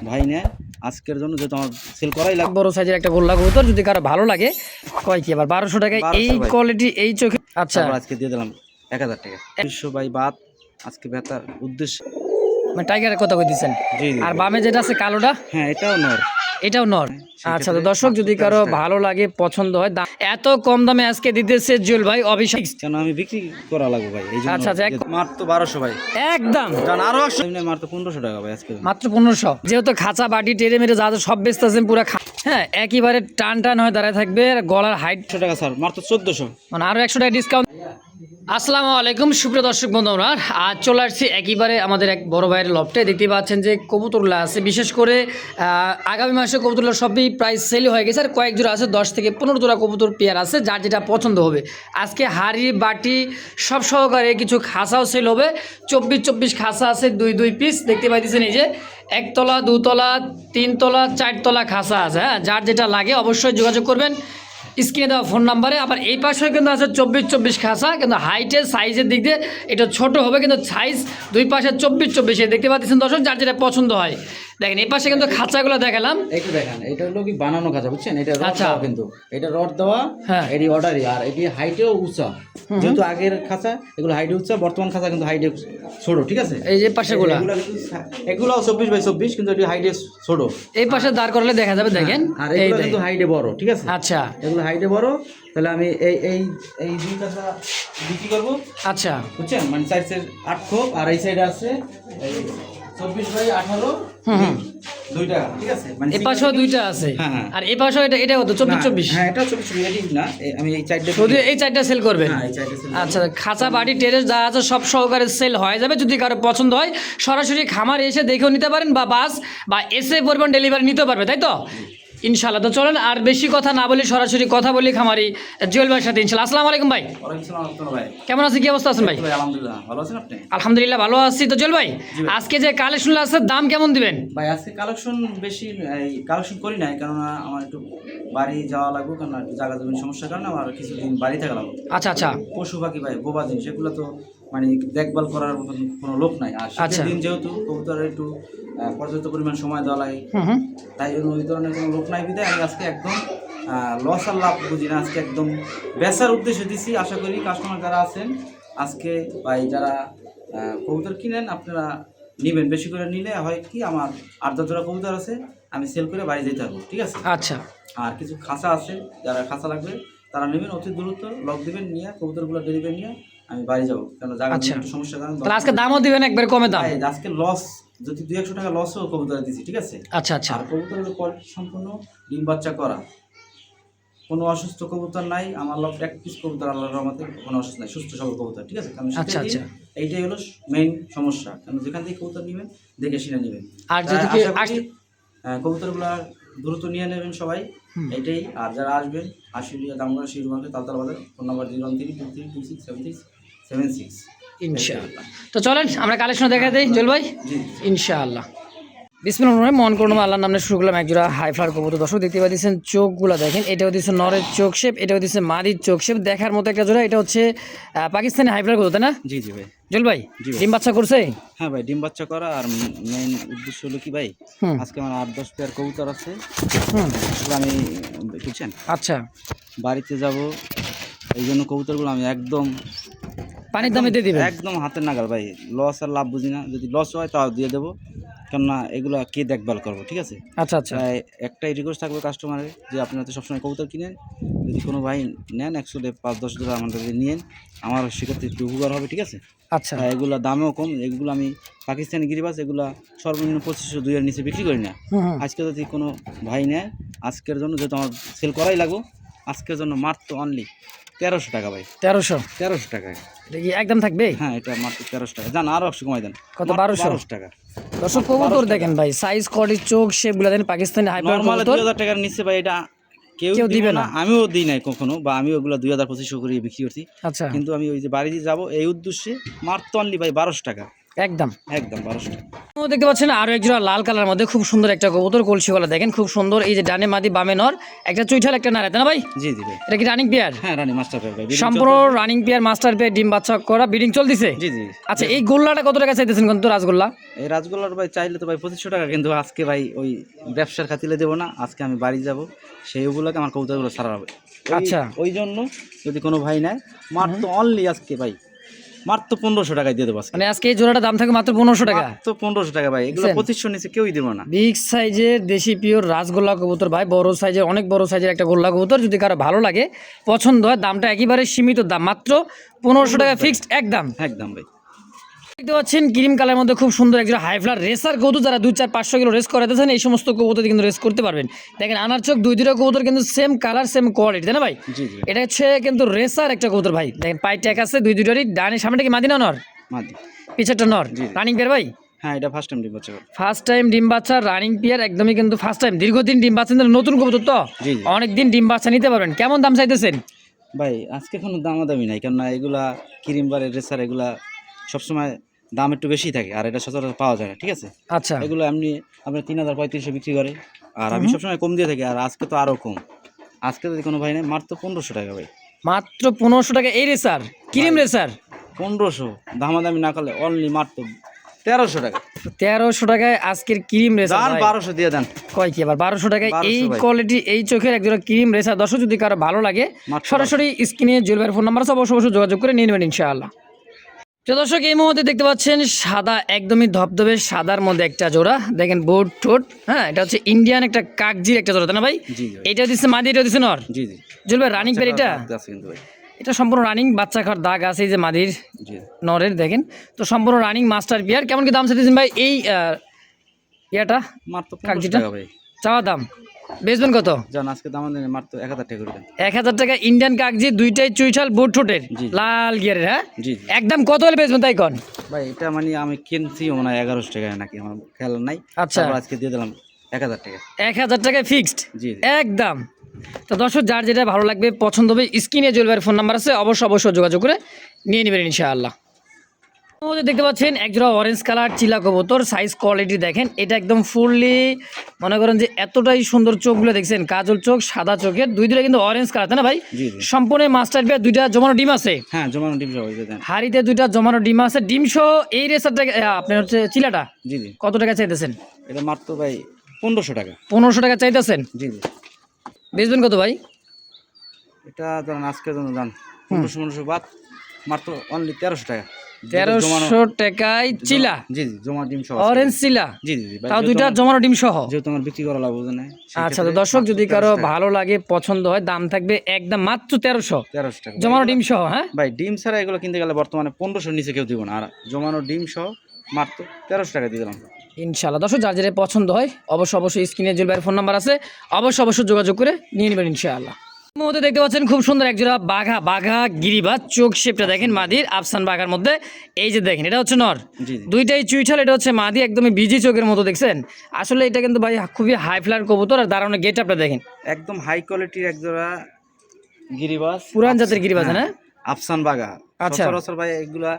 ভাই নেয় আজকের জন্য, যেহেতু আমার সেল করাই লাগবে। বড় সাইজের একটা গোল্লা কবুতর, যদি কারো ভালো লাগে কয় কি আবার 1200 টাকায় এই কোয়ালিটি এই চোখে। আচ্ছা, আজকে দিয়ে দিলাম 1000 টাকা। 200 বাই বাদ আজকে বেতার উদ্দেশ্য মানে টাইগারের কথা কই দিচ্ছেন। জি জি। আর বামে যেটা আছে কালোটা, হ্যাঁ এটাও নর। এটাও নর। আচ্ছা, তো দর্শক যদি কারো ভালো লাগে পছন্দ হয়, এত কম দামে আজকে দিতেছে জুয়েল ভাই অভিষেক। কেন আমি বিক্রি করা লাগবে ভাই, এই জন্য। আচ্ছা আচ্ছা, মাত্র 1200 ভাই একদম। জান আরো মাত্র 1500 টাকা ভাই আজকে, মাত্র 1500। যেহেতু খাঁচা বাটি টেরে মেরে যা যা সব বেচতেছেন পুরো, হ্যাঁ একেবারে টান টান হয়ে দাঁড়ায় থাকবে। গলার হাইট 100 টাকা স্যার, মাত্র 1400, মানে আরো 100 টাকা ডিসকাউন্ট। আসসালামু আলাইকুম সুপ্রিয় দর্শক বন্ধুরা, আজ চলে আসছি একেবারে আমাদের এক বড় ভাইয়ের লফটে। দেখতে পাচ্ছেন যে কবুতরগুলো আছে, বিশেষ করে আগামী মাসে কবুতরগুলো সবই প্রায় সেল হয়ে গেছে। আর কয়েক জোড়া আছে, 10 থেকে 15 জোড়া কবুতর পেয়ার আছে, যার যেটা পছন্দ হবে। আজকে হাড়ি বাটি সব সহকারে কিছু খাসাও সেল হবে। 24 খাসা আছে, 2 পিস দেখতে পাইতেছেন। এই যে একতলা, 2 তলা, 3 তলা, 4 তলা খাসা আছে। হ্যাঁ, যার যেটা লাগে অবশ্যই যোগাযোগ করবেন স্ক্রিনে দেওয়া ফোন নাম্বারে। আবার এই পাশে কিন্তু আছে 24 খাসা, কিন্তু হাইটের সাইজের দিক দিয়ে এটা ছোট হবে, কিন্তু সাইজ দুই পাশে 24 দেখতে পাচ্ছেন দর্শক, যার যেটা পছন্দ হয়। দেখেন এই পাশে কিন্তু খাঁচাগুলো দেখালাম, একটু দেখেন। এটা হলো কি বানানো খাঁচা, বুঝছেন? এটা রড আচ্ছা। দেওয়া, কিন্তু এটা রড দেওয়া, হ্যাঁ এটি অর্ডারই। আর এটি হাইটেও উঁচা, যেহেতু আগের খাঁচা এগুলো হাইটে উঁচা, বর্তমান খাঁচা কিন্তু হাইটে ছোট, ঠিক আছে? এই যে পাশেগুলা, এগুলো 24 বাই 24, কিন্তু এটি হাইটে ছোট। এই পাশে দাঁড় করলে দেখা যাবে, দেখেন। আর এগুলো কিন্তু হাইটে বড়, ঠিক আছে? আচ্ছা, এগুলো হাইটে বড়। তাহলে আমি এই এই এই 2 খাঁচা বিক্রি করবো, আচ্ছা, বুঝছেন? মানে সাইডের 8 খোপ, আর এই সাইডে আছে 24 বাই 18, 2 টাকা, ঠিক আছে? মানে এই পাশেও 2টা আছে। হ্যাঁ। আর এই পাশেও এটা কত? 24। হ্যাঁ, এটা 24 এটি না, আমি এই চারটে শুধু এই 4টা সেল করবেন? হ্যাঁ, এই চারটে সেল। আচ্ছা, খাঁচা বাড়ি টেরেস যা আছে সব সহকারে সেল হয়ে যাবে। যদি কারো পছন্দ হয় সরাসরি খামার এসে দেখেও নিতে পারেন, বা বাস বা এসে পরিমাণ ডেলিভারি নিতে পারবে, তাই তো? ইনশাআল্লাহ। তো চলেন আর বেশি কথা না বলি, সরাসরি কথা বলি খামারি জুয়েল ভাইয়ের সাথে। ইনশাআল্লাহ। আসসালামু আলাইকুম ভাই। ওয়ালাইকুম আসসালাম ভাই। কেমন আছেন, কি অবস্থা আছেন ভাই? আলহামদুলিল্লাহ, ভালো আছেন আপনি? আলহামদুলিল্লাহ ভালো আছি। তো জুয়েল ভাই, আজকে যে কালেকশন আছে দাম কেমন দিবেন ভাই? আজকে কালেকশন বেশি কালেকশন করি নাই, কেননা আমার একটু বাড়ি যাওয়া লাগবে, কারণ একটু জায়গা জমির সমস্যার কারণে আমার কিছুদিন বাড়ি থাকা লাগবে। আচ্ছা আচ্ছা। পশু পাখি ভাই বোবা জিনিস, এগুলো তো মানে দেখভাল করার মতন কোনো লোক নাই। আর শীতের দিন যেহেতু কবুতরের একটু পর্যাপ্ত পরিমাণ সময় দেওয়া লাগে, তাই জন্য ওই ধরনের কোনো লোক নাই বিধায় আমি আজকে একদম লস আর লাভ বুঝি না, আজকে একদম বেচার উদ্দেশ্যে দিছি। আশা করি কাস্টমার যারা আছেন আজকে ভাই, যারা কবুতর কিনেন আপনারা নেবেন। বেশি করে নিলে হয় কি, আমার 8-10 জোড়া কবুতর আছে, আমি সেল করে বাড়ি যেতে পারবো, ঠিক আছে? আচ্ছা। আর কিছু খাঁচা আছে, যারা খাঁচা লাগবে তারা নেবেন, অতি দ্রুত লক দিবেন, নিয়ে কবুতরগুলো ডেলিভারি নিয়ে আমি বাড়ি যাবো, কেন জায়গা একটু সমস্যার কারণে। তাহলে আজকে দামও দিবেন একবার কমে দাম? আজকে লস যদি 200-100 টাকা লসও কবুতর দিচ্ছি, ঠিক আছে? আচ্ছা আচ্ছা। আর কবুতরের কোয়ালিটি সম্পূর্ণ ডিম বাচ্চা করা, কোনো অসুস্থ কবুতর নাই আমার লফট। এক পিস কবুতর আল্লাহর রহমতে কোনো অসুস্থ নাই, সুস্থ সবল কবুতর, ঠিক আছে? কারণ আচ্ছা আচ্ছা, এইটাই হলো মেইন সমস্যা, কারণ যেখান থেকে কবুতর নেবেন দেখে শুনে নেবেন। আর যদি কবুতরগুলো দ্রুত নিয়ে নেবেন সবাই, এইটাই। আর যারা আসবেন আশুলিয়া দামগড়া শিরু মার্কেট তালতলা বাজার, ফোন নাম্বার 01323267676। ইনশাআল্লাহ। তো চলেন আমরা কালেকশন দেখা দেই জুয়েল ভাই। ইনশাআল্লাহ। বিসমিল্লাহির মন করুন আল্লাহর নামে শুরু করলাম। একজোড়া হাই ফ্লার কবুতর দর্শক দেখতে পাচ্ছেন, চোখগুলো দেখেন। এটাও দিচ্ছে নরের চোখ শেপ, এটাও দিচ্ছে মাদির চোখ শেপ, দেখার মতো একটা জোড়া। এটা হচ্ছে পাকিস্তানি হাই ফ্লার কবুতর, তাই না? জি জি ভাই। জুয়েল ভাই, ডিম বাচ্চা করছে? হ্যাঁ ভাই, ডিম বাচ্চা করা। আর মেইন উদ্দেশ্য হলো কি ভাই, আজকে আমার 8-10 পেয়ার কবুতর আছে, আমি বুঝছেন। আচ্ছা, বাড়িতে যাব, এই জন্য কবুতরগুলো আমি একদম পানির দামে দিয়ে দিবেন, একদম হাতের নাগাল ভাই। লস আর লাভ বুঝি না, যদি লস হয় তাও দিয়ে দেবো, কেননা এগুলো কে দেখভাল করবো, ঠিক আছে? আচ্ছা আচ্ছা। একটাই রিকোয়েস্ট থাকবে কাস্টমারের, যে আপনারা তো সবসময় কবুতর কিনেন, যদি কোনো ভাই নেন 105-10 জোড়া আমাদের নিয়েন, আমার সেক্ষেত্রে একটু উপকার হবে, ঠিক আছে? আচ্ছা। এগুলো দামেও কম, এগুলো আমি পাকিস্তানি গিরিবাস, এগুলো সর্বনিম্ন 2500-2 এর নিচে বিক্রি করি না। আজকে যদি কোনো ভাই নেয় আজকের জন্য, যেহেতু আমার সেল করাই লাগবো, আজকের জন্য মাত্র অনলি 1300 টাকা ভাই। 1300 টাকায় এটা কি একদম থাকবে? হ্যাঁ, এটা মাত্র 1300 টাকা। জান আরো 100 কমাই দেন। কত? 1200 টাকা। দর্শক কবুতর দেখেন ভাই, সাইজ কোয়ালিটি চোখ শেপগুলো দেখেন, পাকিস্তানি হাই ফ্লার নরমাল কবুতর 2000 টাকার নিচে ভাই এটা কেউ দিবে না, আমিও দিই নাই কখনো, বা আমি ওগুলো 2000-2500 করে বিক্রি করছি। আচ্ছা। কিন্তু আমি ওই যে বাড়ি দিয়ে যাবো এই উদ্দেশ্যে মাত্র অনলি ভাই 1200 টাকা। একদম একদম 1200 টাকা। দেখতে পাচ্ছেন আরো এক জোড়া লাল কালার মধ্যে খুব সুন্দর একটা কবুতর, কলসি গলা দেখেন খুব সুন্দর। এই যে ডানে মাদি বামে নর, একটা চুইঠাল একটা নারে, তাই না ভাই? জি জি ভাই। এটা কি রানিং পেয়ার? হ্যাঁ রানী মাস্টার পেয়ার ভাই। সম্পূর্ণ রানিং পেয়ার মাস্টার পেয়ার, ডিম বাচ্চা করা, ব্রিডিং চলতেছে। জি জি। আচ্ছা এই গোল্লাটা কত টাকা চাইতেছেন কিন্তু রাজগোল্লা? এই রাজগোল্লার ভাই চাইলে তো ভাই 2500 টাকা, কিন্তু আজকে ভাই ওই ব্যবসার খাতিরে দেবো না, আজকে আমি বাড়ি যাব, সেইগুলোকে আমার কবুতরগুলো ছাড়া হবে। আচ্ছা ওই জন্য যদি কোনো ভাই নেয় মাত্র অনলি আজকে ভাই মাত্র 1500 টাকায় দিয়ে দেবো আজকে। মানে আজকে এই জোড়াটা দাম থাকে মাত্র 1500 টাকা। তো 1500 টাকা ভাই, এগুলো 2500 নিচে কেউই দেবো না। বিগ সাইজের দেশি পিওর রাজগোল্লা কবুতর ভাই, বড় সাইজের, অনেক বড় সাইজের একটা গোল্লা কবুতর। যদি কারো ভালো লাগে পছন্দ হয়, দামটা একেবারে সীমিত দাম, মাত্র 1500 টাকা ফিক্সড একদম। একদম ভাই। দেখতে পাচ্ছেন ক্রিম কালার মধ্যে খুব সুন্দর একজন হাই ফ্লার রেসার কবুতর, যারা 2-4-500 কিলো রেস করাতেছেন এই সমস্ত কবুতর কিন্তু রেস করতে পারবেন। দেখেন আনার চোখ দুইটা কবুতর কিন্তু সেম কালার সেম কোয়ালিটি, তাই না ভাই? জি জি। এটা হচ্ছে কিন্তু রেসার একটা কবুতর ভাই। দেখেন পাই ট্যাগ আছে দুইটারই, ডানে সামনেটা কি মাদি না নর? মাদি। পিছেরটা নর। রানিং পেয়ার ভাই? হ্যাঁ এটা ফার্স্ট টাইম ডিম বাচ্চা। ফার্স্ট টাইম ডিম বাচ্চা রানিং পেয়ার, একদমই কিন্তু ফার্স্ট টাইম, দীর্ঘদিন ডিম বাচ্চা নতুন কবুতর তো জি জি। অনেকদিন ডিম বাচ্চা নিতে পারবেন। কেমন দাম চাইতেছেন ভাই? আজকে কোনো দামাদামি নাই, কেননা এগুলা ক্রিমবারের রেসার, এগুলা সবসময় দাম একটু বেশি থাকে, আর এটা সচরাচর পাওয়া যায় না, ঠিক আছে? আচ্ছা এগুলো এমনি আপনার 3000-3500 বিক্রি করে, আর আমি সবসময় কম দিয়ে থাকি, আর আজকে তো আরও কম। আজকে যদি কোনো ভাই নেয় মাত্র 1500 টাকা ভাই। মাত্র 1500 টাকা এই রেসার, ক্রিম রেসার 1500, দামাদামি না করলে অনলি মাত্র 1300 টাকা। 1300 টাকায় আজকের ক্রিম রেসার দান 1200 দিয়ে দেন। কয় কি আবার 1200 টাকায় 1200 এই ভাই। কোয়ালিটি এই চোখের একজোড়া ক্রিম রেসার। দর্শক যদি কারো ভালো লাগে মাত্র সরাসরি স্ক্রিনে জুয়েল ফোন নাম্বার আছে, অবশ্যই যোগাযোগ করে নিয়ে নেবেন ইনশাআল্লাহ। তো দর্শক এই মুহূর্তে দেখতে পাচ্ছেন সাদা, একদমই ধবধবে সাদার মধ্যে একটা জোড়া, দেখেন বোর্ড ঠোঁট, হ্যাঁ এটা হচ্ছে ইন্ডিয়ান একটা কাকজির একটা জোড়া, তাই না ভাই? জি জি এটা দিচ্ছে মাদি, এটা দিচ্ছে নর। জি জি। জুয়েল ভাই রানিং পেয়ার এটা? আছে কিন্তু ভাই। এটা সম্পূর্ণ রানিং, বাচ্চা খাওয়ার দাগ আছে এই যে মাদির জি। নরের, দেখেন তো সম্পূর্ণ রানিং মাস্টার পেয়ার। কেমন কি দাম চাইতেছেন ভাই এই ইয়াটা? মাত্র 1500 কাকজিটা টাকা ভাই। চাওয়া দাম, বেচবেন কত? জান আজকে দাম দেন মাত্র 1000 টাকা করে দেন। 1000 টাকা ইন্ডিয়ান কাকজি, দুইটাই চুইঠাল বোর্ড ঠোঁটের, জি। লাল গিয়ারের, হ্যাঁ জি জি। একদম কত হলে বেচবেন তাই কন? ভাই এটা মানে আমি কিনছি মনে হয় 1100 টাকায় নাকি, আমার খেয়াল নাই। আচ্ছা। তারপর আজকে দিয়ে দিলাম 1000 টাকা। 1000 টাকায় ফিক্সড জি জি। একদম। তো দর্শক যার যেটা ভালো লাগবে পছন্দ হবে, স্ক্রিনে জুয়েল ফোন নাম্বার আছে, অবশ্যই যোগাযোগ করে নিয়ে নেবেন ইনশাআল্লাহ। দেখতে পাচ্ছেন একজোড়া অরেঞ্জ কালার চিলা কবুতর, সাইজ কোয়ালিটি দেখেন, এটা একদম ফুললি মনে করেন যে এতটাই সুন্দর, চোখগুলো দেখছেন কাজল চোখ, সাদা চোখের, দুইটা কিন্তু অরেঞ্জ কালার, তাই না ভাই? জি জি। সম্পূর্ণ মাস্টার পেয়ার, দুইটা জমানো ডিম আছে। হ্যাঁ জমানো ডিম সহ দিয়ে দেন। হাড়িতে দুইটা জমানো ডিম আছে, ডিম সহ এই রেসারটা আপনার হচ্ছে চিলাটা জি জি। কত টাকা চাইতেছেন? এটা মাত্র ভাই 1500 টাকা। 1500 টাকা চাইতেছেন, জি জি। বেচবেন কত ভাই? এটা ধরেন আজকে দাম 1500 বাদ মাত্র অনলি 1300 টাকা। 1300 টাকায় চিলা, জি জি, জমা ডিম সহ। অরেঞ্জ চিলা, জি জি জি ভাই, তাও দুইটা জমানো ডিম সহ। যেহেতু আমার বিক্রি করা লাগবে না। আচ্ছা তো দর্শক যদি কারো ভালো লাগে পছন্দ হয়, দাম থাকবে একদম মাত্র 1300 টাকা জমানো ডিম সহ। হ্যাঁ ভাই, ডিম ছাড়া এগুলো কিনতে গেলে বর্তমানে 1500 নিচে কেউ দিব না, আর জমানো ডিম সহ মাত্র 1300 টাকা দিয়ে দিলাম ইনশাআল্লাহ। দর্শক যার যেটা পছন্দ হয় অবশ্যই স্ক্রিনে জুয়েল ভাইয়ের ফোন নাম্বার আছে, অবশ্যই যোগাযোগ করে নিয়ে নেবেন ইনশাআল্লাহ। মধ্যে দেখতে পাচ্ছেন খুব সুন্দর একজোড়া বাঘা গিরিবাজ, চোখ শেপটা দেখেন মাদির, আফসান বাঘার মধ্যে। এই যে দেখেন এটা হচ্ছে নর, জি জি। দুইটাই চুইঠাল, এটা হচ্ছে মাদি, একদমই বিজি চোখের মতো দেখছেন। আসলে এটা কিন্তু ভাই খুবই হাই ফ্লার কবুতর, আর দাঁড়ানো গেট আপটা দেখেন, একদম হাই কোয়ালিটির একজোড়া গিরিবাজ, পুরান জাতের গিরিবাজ, না? আফসান বাঘা। আচ্ছা। সচরাচর ভাই এগুলা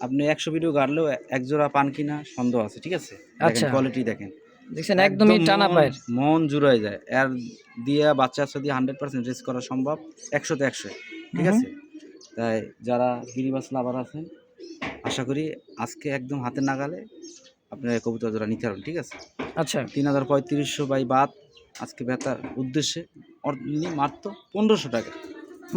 আপনি 100 ভিডিও গাড়লেও একজোড়া পান কিনা সন্দেহ আছে, ঠিক আছে? আচ্ছা। কোয়ালিটি দেখেন, দেখছেন একদমই টানা পায়ের, মন জুড়াই যায়। এর দিয়ে বাচ্চা দিয়ে 100% রেস করা সম্ভব, 100-তে 100, ঠিক আছে? তাই যারা গিরিবাজ লাভার আছেন, আশা করি আজকে একদম হাতের নাগালে আপনার কবুতর জোড়া নিতে পারবেন, ঠিক আছে? আচ্ছা 3300 বাই বাদ আজকে বেতার উদ্দেশ্যে অনলি মাত্র 1500 টাকা।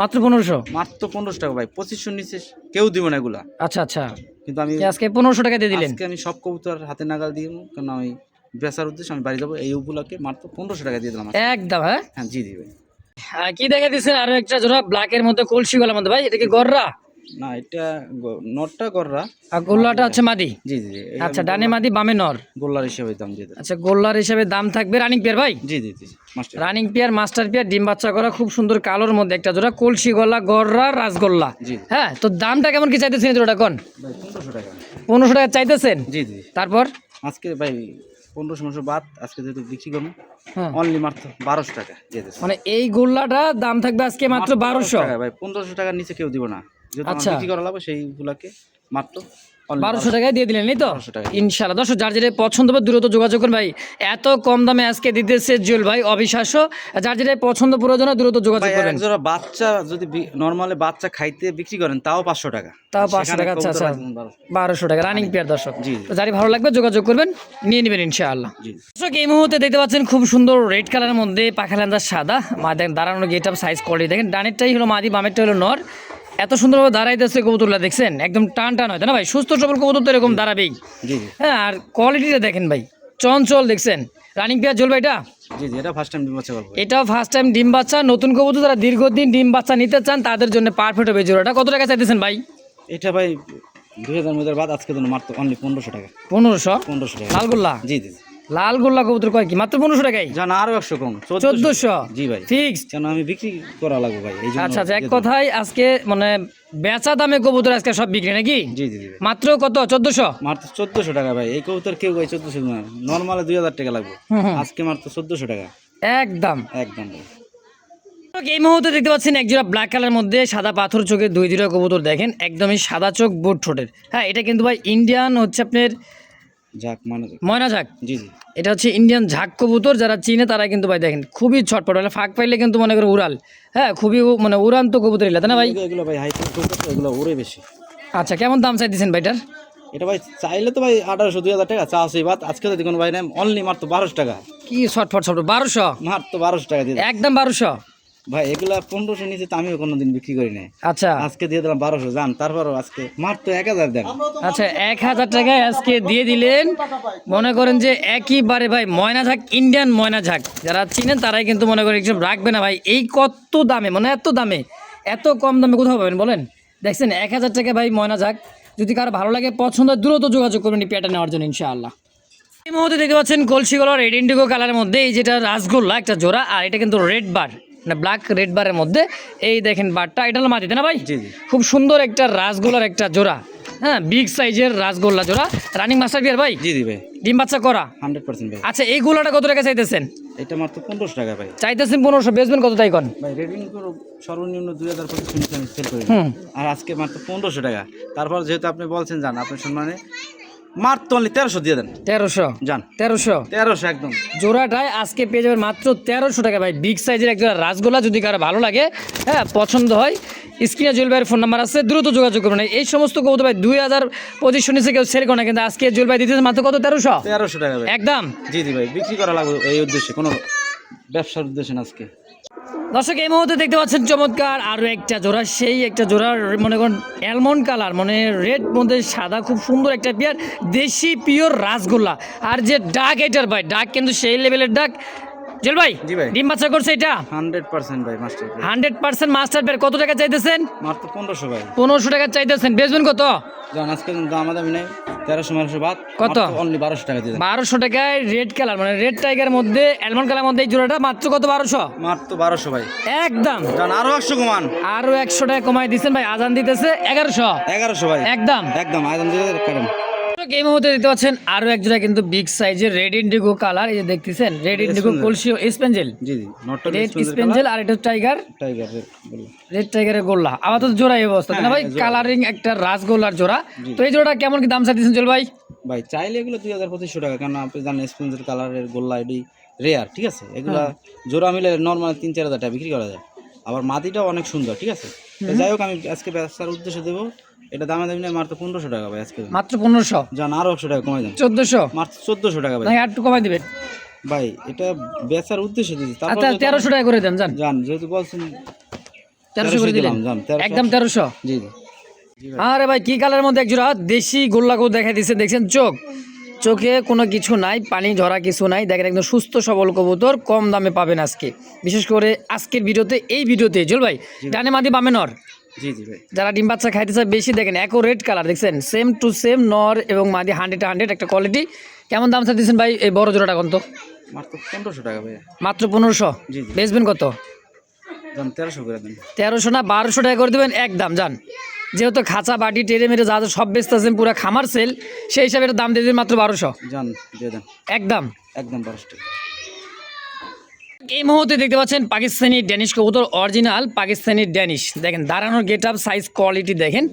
মাত্র 1500? মাত্র 1500 টাকা ভাই, 2500 নিচে কেউ দিব না এগুলা। আচ্ছা কিন্তু আমি আজকে 1500 টাকা দিয়ে দিলেন। আজকে আমি সব কবুতর হাতে নাগাল দিয়ে দেবো, কারণ আমি বেচার উদ্দেশ্যে আমি বাড়ি যাবো, এই উপলক্ষে মাত্র 1500 টাকা দিয়ে দিলাম একদম। হ্যাঁ হ্যাঁ জি জি ভাই। কি দেখা দিচ্ছেন আরো একটা জোড়া ব্ল্যাকের মধ্যে, কলসি গলার মধ্যে ভাই, এটা কি গররা? না এটা নটটা গররা, আর গোল্লাটা হচ্ছে মাদি। জি জি জি। আচ্ছা ডানে মাদি বামে নর। গোল্লার হিসেবে দাম দিয়ে দেন। আচ্ছা গোল্লার হিসাবে দাম থাকবে রানিং পেয়ার ভাই? জি জি জি master. Running pair master pair, ডিম বাচ্চা করা, খুব সুন্দর কালোর মধ্যে একটা জোড়া, কলসি গলা গররা রাজগোল্লা। জি। হ্যাঁ তো দামটা কেমন কি চাইতেছেন এই জোড়াটা কোন? ভাই 1500 টাকা। 1500 টাকা চাইতেছেন? জি জি। তারপর আজকে ভাই 1500 বাদ আজকে যেহেতু বিক্রি করবো হ্যাঁ অনলি মাত্র 1200 টাকা দিয়ে দেন। মানে এই গোল্লাটা দাম থাকবে আজকে মাত্র 1200 টাকা ভাই, 1500 টাকার নিচে কেউ দিব না, যেহেতু আমার আচ্ছা। বিক্রি করা লাগবে, সেইগুলাকে মাত্র 1200 টাকায় দিয়ে দিলেন এই তো 1200 টাকা। ইনশাআল্লাহ। দর্শক যার যেটা পছন্দ হবে দ্রুত যোগাযোগ করুন ভাই, এত কম দামে আজকে দিতেছে জুয়েল ভাই, অবিশ্বাস্য। যার যেটা পছন্দ প্রয়োজন হয় দ্রুত যোগাযোগ ভাই করবেন। এক জোড়া বাচ্চা যদি নরমালি বাচ্চা খাইতে বিক্রি করেন তাও 500 টাকা, তাও 500 টাকা। আচ্ছা আচ্ছা, 1200 টাকা রানিং পেয়ার দর্শক। জি। তো যারই ভালো লাগবে যোগাযোগ করবেন, নিয়ে নেবেন ইনশাআল্লাহ। জি। দর্শক এই মুহূর্তে দেখতে পাচ্ছেন খুব সুন্দর রেড কালারের মধ্যে পাখা লেন্দা সাদা, মা দেখেন দাঁড়ানোর গেট আপ সাইজ কোয়ালিটি দেখেন, ডানেরটাই হলো মাদি, বামেরটা হলো নর। এত সুন্দরভাবে দাঁড়াইতেছে কবুতরগুলো দেখছেন, একদম টান টান হয় তাই না ভাই? সুস্থ সবল কবুতর তো এরকম দাঁড়াবেই। জি জি হ্যাঁ, আর কোয়ালিটিটা দেখেন ভাই, চঞ্চল দেখছেন। রানিং পেয়ার জল ভাই এটা, জি জি, এটা ফার্স্ট টাইম বাচ্চা করবো। এটাও ফার্স্ট টাইম ডিম বাচ্চা। নতুন কবুতর যারা দীর্ঘদিন ডিম বাচ্চা নিতে চান তাদের জন্য পারফেক্ট হবে জোড়াটা। কত টাকা চাইতেছেন ভাই? এটা ভাই 2000 মধ্যে বাদ আজকে জন্য মাত্র অনলি 1500 টাকা। 1500 1500 টাকা। লালগোল্লা, জি জি। লাল গোল্লা কবুতর কয় কি মাত্র 1500 টাকায়? জান আরো 100 কম, 1400 জি ভাই, ফিক্স। কেন আমি বিক্রি করা লাগবে ভাই এই জন্য। আচ্ছা আচ্ছা, এক কথায় আজকে মানে বেচা দামে কবুতর আজকে সব বিক্রি নাকি? জি জি জি ভাই। মাত্র কত? 1400? মাত্র 1400 টাকা ভাই। এই কবুতর কেউ ভাই 1400 না, নরমালে 2000 টাকা লাগবে, আজকে মাত্র 1400 টাকা একদম একদম ভাই। এই মুহূর্তে দেখতে পাচ্ছেন এক জোড়া ব্ল্যাক কালার মধ্যে সাদা পাথর চোখের দুই জোড়া কবুতর দেখেন, একদমই সাদা চোখ বুট ঠোঁটের। হ্যাঁ, এটা কিন্তু ভাই ইন্ডিয়ান হচ্ছে আপনার যাক মানে ময়না ঝাঁক। জি জি এটা হচ্ছে ইন্ডিয়ান ঝাঁক কবুতর, যারা চিনে তারা কিন্তু ভাই দেখেন খুবই ছটপট, মানে ফাঁক পাইলে কিন্তু মনে করে উড়াল। হ্যাঁ, খুবই মানে উড়ান্ত কবুতর এগুলো তাই না ভাই? এগুলো ভাই হাই কবুতর তো, এগুলো ওরে বেশি। আচ্ছা, কেমন দাম চাই দিচ্ছেন ভাইটার? এটা ভাই চাইলে তো ভাই 1800 2000 টাকা চা আছে বাদ, আজকে যদি কোনো ভাই নেন অনলি মাত্র 1200 টাকা, কি ছটফট ছটফট 1200? মাত্র 1200 টাকা দিয়ে দেন। একদম 1200? ভাই এগুলা 1500 নিচে তো আমিও কোনোদিন বিক্রি করি নাই, আচ্ছা আজকে দিয়ে দিলাম 1200 জান, তারপরও আজকে মাত্র 1000 দেন। আচ্ছা, 1000 টাকায় আজকে দিয়ে দিলেন। মনে করেন যে একইবারে ভাই ময়না ঝাঁক, ইন্ডিয়ান ময়না ঝাঁক, যারা চিনেন তারাই কিন্তু মনে করেন একটু রাখবে না ভাই। এই কত দামে, মানে এত দামে, এত কম দামে কোথাও পাবেন বলেন? দেখছেন 1000 টাকা ভাই ময়না ঝাঁক। যদি কারো ভালো লাগে পছন্দ হয় দ্রুত যোগাযোগ করবেন এই পেয়ারটা নেওয়ার জন্য ইনশাআল্লাহ। এই মুহূর্তে দেখতে পাচ্ছেন কলসি কালার রেড ইন্ডিগো কালারের মধ্যে এই যেটা রাসগোল্লা একটা জোড়া, আর এটা কিন্তু রেড বার, মানে ব্ল্যাক রেড বারের মধ্যে। এই দেখেন বারটা, এটা হলো মাটিতে না ভাই? জি জি খুব সুন্দর একটা রাসগোল্লার একটা জোড়া। হ্যাঁ, বিগ সাইজের রাসগোল্লা জোড়া, রানিং মাস্টার বিয়ার ভাই, জি জি ভাই, ডিম বাচ্চা করা 100% ভাই। আচ্ছা, এই গোলাটা কত টাকা চাইতেছেন? এটা মাত্র 1500 টাকা ভাই। চাইতেছেন 1500, বেচবেন কত তাই কোন? ভাই রেডিং করো সর্বনিম্ন 2025 নিচে আমি সেল করি না। হুম। আর আজকে মাত্র 1500 টাকা। তারপর যেহেতু আপনি বলছেন জান, আপনার সম্মানে মাত্র অনলি 1300 দিয়ে দেন 1300? জান 1300 1300 একদম। জোড়াটায় আজকে পেয়ে যাবেন মাত্র 1300 টাকা ভাই। বিগ সাইজের এক জোড়া রাসগোল্লা, যদি কারো ভালো লাগে, হ্যাঁ পছন্দ হয়, স্ক্রিনে জুয়েল ভাইয়ের ফোন নাম্বার আছে, দ্রুত যোগাযোগ করবেন। এই সমস্ত কবুতর ভাই 2025 নিচে কেউ সেল করে না, কিন্তু আজকে জুয়েল ভাই দিতেছে মাত্র কত? 1300 টাকা ভাই একদম। জি জি ভাই, বিক্রি করা লাগবে এই উদ্দেশ্যে, কোনো ব্যবসার উদ্দেশ্যে না আজকে। দর্শক এই মুহূর্তে দেখতে পাচ্ছেন চমৎকার আরও একটা জোড়া, সেই একটা জোড়া মনে করেন অ্যালমন্ড কালার, মানে রেড মধ্যে সাদা, খুব সুন্দর একটা পেয়ার, দেশি পিওর রাসগোল্লা। আর যে ডাক এটার ভাই, ডাক কিন্তু সেই লেভেলের ডাক। জেল ভাই, জি ভাই। ডিম বাচ্চা করছে এটা 100% ভাই মাস্টার। 100% master pair. কত টাকা চাইতেছেন? মাত্র 1500 ভাই। 1500 টাকা চাইতেছেন, বেচবেন কত? জান আজকে দাম দামি নাই, 1300 বাদ, কত? অনলি 1200 টাকা দিয়ে দেন। 1200 টাকায় রেড কালার, মানে রেড টাইগার মধ্যে অ্যালমন্ড কালার মধ্যে এই জোড়াটা মাত্র কত? 1200 মাত্র 1200 ভাই। একদম। জান আরো 100 কমান। আরো 100 টাকা কমাই দিচ্ছেন ভাই, আজান দিতেছে 1100 1100 ভাই একদম। একদম আয়দন দিয়ে কাটেন। এই মুহূর্তে দেখতে পাচ্ছেন আরো এক জোড়া কিন্তু বিগ সাইজের রেড ইন্ডিগো কালার, এই যে দেখতেছেন রেড ইন্ডিগো কলসিও স্পেঞ্জেল, জি জি নটটা রেড স্পেঞ্জেল, আর এটা টাইগার, টাইগার বলে রেড টাইগারের গোল্লা। আপাতত জোড়া এই অবস্থা না ভাই, কালারিং একটা রাসগোল্লার জোড়া। তো এই জোড়াটা কেমন কি দাম চাইতেছেন চল ভাই? ভাই চাইলে এগুলো 2500 টাকা, কারণ আপনি জানেন স্পেঞ্জেল কালারের গোল্লা এডি রেয়ার, ঠিক আছে? এগুলা জোড়া মিলে নর্মাল 3-4 হাজার টাকা বিক্রি করা যায়। আবার মাটিটাও অনেক সুন্দর, ঠিক আছে? তো যাই হোক, আমি আজকে ব্যবসার উদ্দেশ্যে দেবো, এটা দামে দামি মাত্র 1500 টাকা ভাই আজকে। মাত্র 1500? জান আরো 100 টাকা কমাই দেন। 1400? মাত্র 1400 টাকা ভাই। না আর একটু কমাই দিবেন ভাই এটা বেচার উদ্দেশ্যে দিচ্ছি। আচ্ছা 1300 টাকা করে দেন। জান জান যেহেতু বলছেন 1300 করে দিলেন, জান একদম 1300। জি জি। আরে ভাই কি কালারের মধ্যে এক জোড়া দেশি গোল্লা গো দেখাই দিচ্ছে, দেখছেন চোখে কোনো কিছু নাই, পানি ঝরা কিছু নাই, দেখেন একদম সুস্থ সবল কবুতর, কম দামে পাবেন আজকে। বিশেষ করে আজকের ভিডিওতে, এই ভিডিওতে জল ভাই ডানে মাদি বামে নর, জি জি ভাই। যারা ডিম বাচ্চা খাইতে চায় বেশি, দেখেন একো রেড কালার, দেখছেন সেম টু সেম নর এবং মাদি 100 একটা কোয়ালিটি। কেমন দাম চাইতেছেন ভাই এই বড় জোড়াটা কোন? তো মাত্র 1500 টাকা ভাই। মাত্র 1500? জি জি। বেচবেন কত? জান 1300 করে দেন। 1300 না 1200 টাকা করে দেবেন একদম। জান যেহেতু খাঁচা বাটি টেরে মেরে যা যা সব বেচতেছেন পুরো খামার সেল, সেই হিসাবে এটার দাম দিয়ে দেবেন মাত্র 1200 জান দিয়ে দেন একদম। একদম 1200 টাকা। এই মুহূর্তে দেখতে পাচ্ছেন পাকিস্তানি ড্যানিশ কবুতর, অরিজিনাল পাকিস্তানি ড্যানিশ। দেখেন দাঁড়ানোর গেট আপ, সাইজ, কোয়ালিটি দেখেন।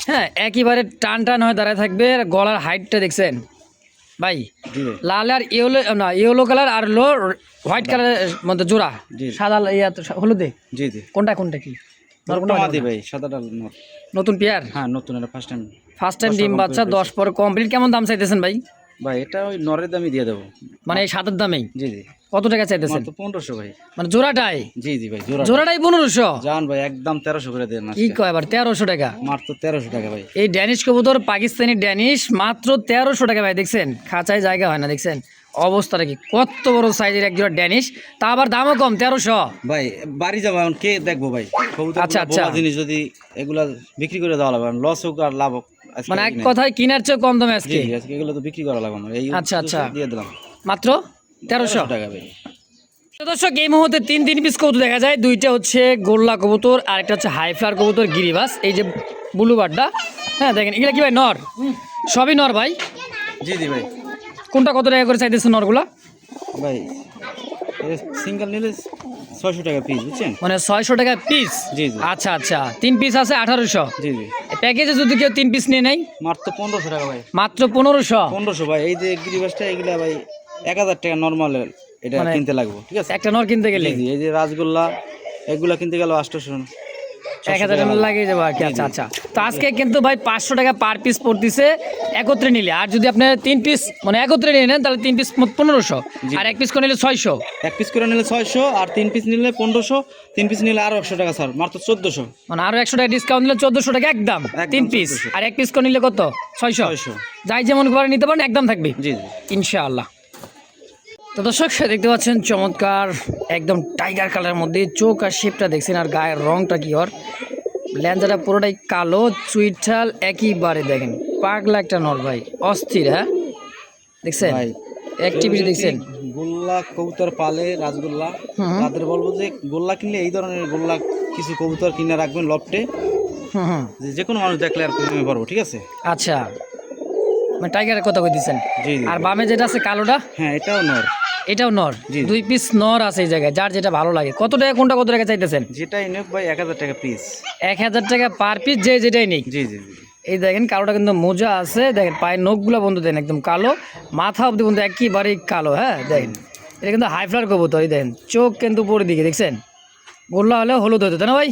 হ্যাঁ, একেবারে টান টান হয়ে দাঁড়ায় থাকবে। আর গলার হাইটটা দেখছেন ভাই, লাল আর ইয়েলো না, ইয়েলো কালার আর হলো হোয়াইট কালারের মধ্যে জোড়া, সাদা হলুদে। জি জি। কোনটা কোনটা কি ভাই সাদাটা নতুন পেয়ার? হ্যাঁ নতুন, এটা ফার্স্ট টাইম ডিম বাচ্চা 10 পর কমপ্লিট। কেমন দাম চাইতেছেন ভাই? ভাই এটা ওই নরের দামই দিয়ে দেবো, মানে এই সাদার দামেই? জি জি। কত টাকা চাইতেছেন? 1500 ভাই, মানে জোড়াটাই? জি জি ভাই, জোড়াটাই 1500? জান ভাই একদম 1300 করে দেন। কি কয় আবার 1300 টাকা? মাত্র 1300 টাকা ভাই। এই ড্যানিশ কবুতর, পাকিস্তানি ড্যানিশ, মাত্র 1300 টাকা ভাই। দেখছেন খাঁচায় জায়গা হয় না, দেখছেন অবস্থাটা কি, কত বড় সাইজের এক জোড়া ড্যানিশ, তা আবার দামও কম 1300। ভাই বাড়ি যাবো এখন, কে দেখবো ভাই কবুতর? আচ্ছা আচ্ছা, জিনিস যদি এগুলা বিক্রি করে দেওয়া লাগবে, লস হোক আর লাভ হোক, মানে এক কথায় কিনার চেয়ে কম দামে আজকে এগুলো তো বিক্রি করা লাগবে না। এই আচ্ছা আচ্ছা, দিয়ে দিলাম মাত্র 1300 টাকা ভাই। তো দর্শক এই মুহূর্তে তিন পিস কবুতর দেখা যায়। দুইটা হচ্ছে গোল্লা কবুতর আর একটা হচ্ছে হাই ফ্লার কবুতর গিরিবাস। এই যে ব্লু বার্ডটা, হ্যাঁ দেখেন এগুলা কি ভাই নর? সবই নর ভাই? জি জি ভাই। কোনটা কত টাকা করে চাইতেছে নরগুলা? ভাই সিঙ্গেল নিলে 600 টাকা পিস, বুঝছেন? মানে 600 টাকা পিস? জি জি। আচ্ছা আচ্ছা, 3 পিস আছে 1800? জি জি। প্যাকেজে যদি কেউ 3 পিস নিয়ে নেয়? মাত্র 1500 টাকা ভাই। মাত্র 1500? ভাই। এই যে গিরিবাসটা এগুলা ভাই 1000 টাকা নরমাল এটা কিনতে লাগবে, ঠিক আছে? একটা নর কিনতে গেলে? জি। এই যে রাজগোল্লা এগুলা কিনতে গেল 800 1000 টাকা লাগিয়ে যাবো আর কি। আচ্ছা আচ্ছা, তো আজকে কিন্তু ভাই 500 টাকা পার পিস পড়তেছে একত্রে নিলে। আর যদি আপনি 3 পিস মানে একত্রে নিয়ে নেন তাহলে 3 পিস 1500, আর 1 পিস করে নিলে 600। 1 পিস করে নিলে 600, আর 3 পিস নিলে 1500, 3 পিস নিলে আরো 100 টাকা স্যার, মাত্র 1400। মানে আরো 100 টাকা ডিসকাউন্ট দিলে 1400 টাকা একদম 3 পিস। আর 1 পিস করে নিলে কত? 600। যাই যেমন করে নিতে পারেন একদম থাকবে, জি জি ইনশাআল্লাহ। তো দর্শক দেখতে পাচ্ছেন চমৎকার একদম টাইগার কালারের মধ্যে, চোখ আর শেপটা দেখছেন, আর গায়ের রংটা কি, ওর ল্যাঞ্জাটা পুরোটাই কালো, চুইঠাল একেবারে দেখেন পাগলা একটা নর ভাই, অস্থির। হ্যাঁ দেখছেন ভাই, অ্যাক্টিভিটি দেখছেন। গোল্লা কবুতর পালে রাজগোল্লা, তাদের বলবো যে গোল্লা কিনলে এই ধরনের গোল্লা কিছু কবুতর কিনে রাখবেন লফটে, যে কোনো মানুষ দেখলে আর কিনে পারবো, ঠিক আছে? আচ্ছা, মানে টাইগারের কথা কই দিচ্ছেন? জি জি। আর বামে যেটা আছে কালোটা? হ্যাঁ এটাও নর। এটাও নর? 2 পিস নর আছে এই জায়গায়, যার যেটা ভালো লাগে। কত টাকা কোনটা কত টাকা চাইতেছেন? যেটাই নেক ভাই 1000 টাকা পিস। 1000 টাকা পার পিস, যে যেটাই নেই। জি জি জি। এই দেখেন কালোটা কিন্তু মোজা আছে, দেখেন পায়ের নখগুলো বন্ধু দেন একদম কালো, মাথা অব্দি বন্ধু একেবারেই কালো। হ্যাঁ দেখেন এটা কিন্তু হাই ফ্লার কবুতর। এই দেখেন চোখ কিন্তু উপরের দিকে, দেখছেন? গোল্লা হলে হলুদ হইতো তাই না ভাই,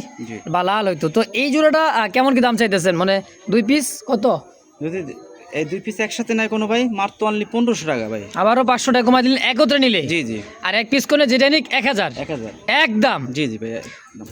বা লাল হইতো। তো এই জোড়াটা কেমন কি দাম চাইতেছেন? মানে 2 পিস কত? যদি এই 2 পিস একসাথে নাই কোনো ভাই, মাত্র অনলি 1500 টাকা ভাই। আবারও 500 টাকা কমাই দিলেন একত্রে নিলে? জি জি। আর 1 পিস করে যেটা নিক 1000 1000 একদম? জি জি ভাই একদম।